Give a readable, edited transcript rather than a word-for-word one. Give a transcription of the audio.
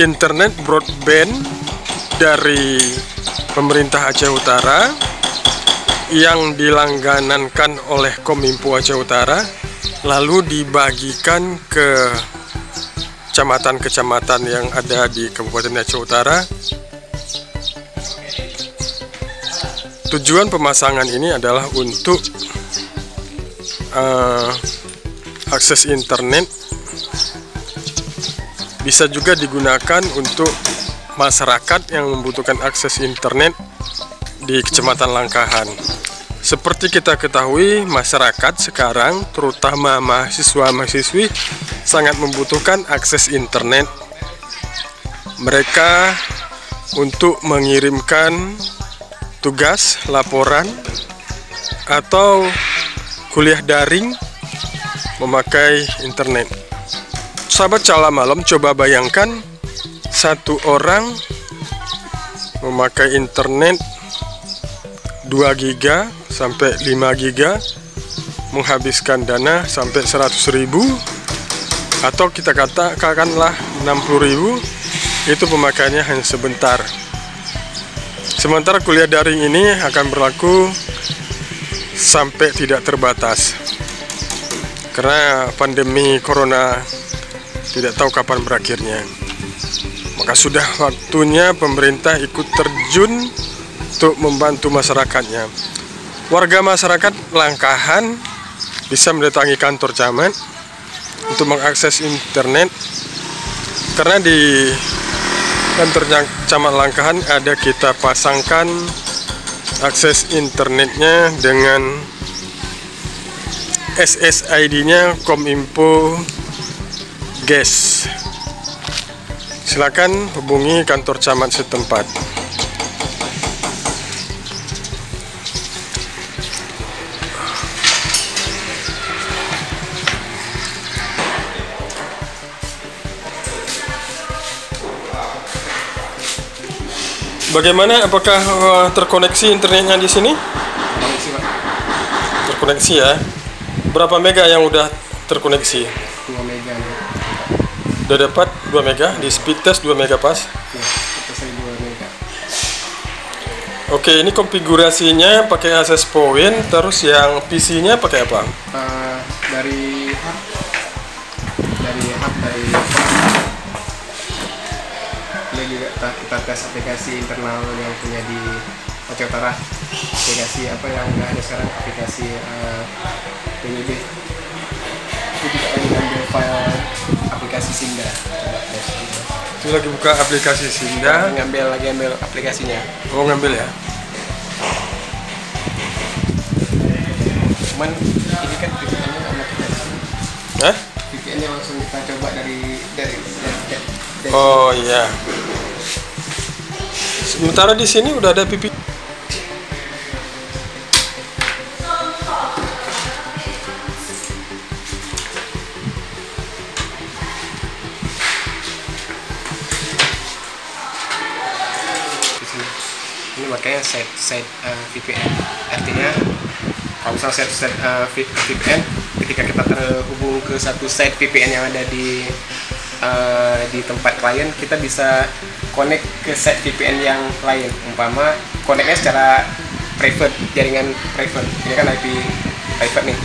internet broadband dari pemerintah Aceh Utara yang dilangganankan oleh Kominfo Aceh Utara, lalu dibagikan ke kecamatan-kecamatan yang ada di Kabupaten Aceh Utara. Tujuan pemasangan ini adalah untuk akses internet, bisa juga digunakan untuk masyarakat yang membutuhkan akses internet di Kecamatan Langkahan. Seperti kita ketahui, masyarakat sekarang, terutama mahasiswa-mahasiswi, sangat membutuhkan akses internet. Mereka untuk mengirimkan tugas, laporan, atau kuliah daring memakai internet. Sahabat Cala Malam, coba bayangkan satu orang memakai internet 2 GB sampai 5 GB, menghabiskan dana sampai 100.000, atau kita katakanlah 60.000, itu pemakaiannya hanya sebentar. Sementara kuliah daring ini akan berlaku sampai tidak terbatas, karena pandemi corona tidak tahu kapan berakhirnya. Maka sudah waktunya pemerintah ikut terjun untuk membantu masyarakatnya. Warga masyarakat Langkahan bisa mendatangi kantor camat untuk mengakses internet, karena di kantor camat Langkahan ada kita pasangkan akses internetnya dengan SSID-nya Kominfo Gas. Silakan hubungi kantor camat setempat. Bagaimana? Apakah terkoneksi internetnya di sini? Terkoneksi, Pak. Terkoneksi ya. Berapa mega yang udah terkoneksi? 2 mega. Udah dapat 2 mega, di speed test 2 mega pas? Ya, kita 2 mega. Oke, ini konfigurasinya pakai access point, terus yang PC-nya pakai apa? Dari hub ini juga kita tes aplikasi internal yang punya di Aceh Utara. Aplikasi apa yang udah ada sekarang, aplikasi PBB. Itu juga lagi ngambil file aplikasi Sinda. Itu lagi buka aplikasi Sinda. Lagi ambil aplikasinya. Oh, ngambil ya. Cuman ini kan VPN-nya nggak mau kita. Hah? VPN-nya langsung kita coba dari. Oh iya. Sementara di sini udah ada pipi. Ini makanya set VPN. Artinya kalau misalnya set VPN, ketika kita terhubung ke satu site VPN yang ada di tempat klien, kita bisa connect ke site VPN yang lain. Umpama connectnya secara private, jaringan private. Ini kan IP private nih.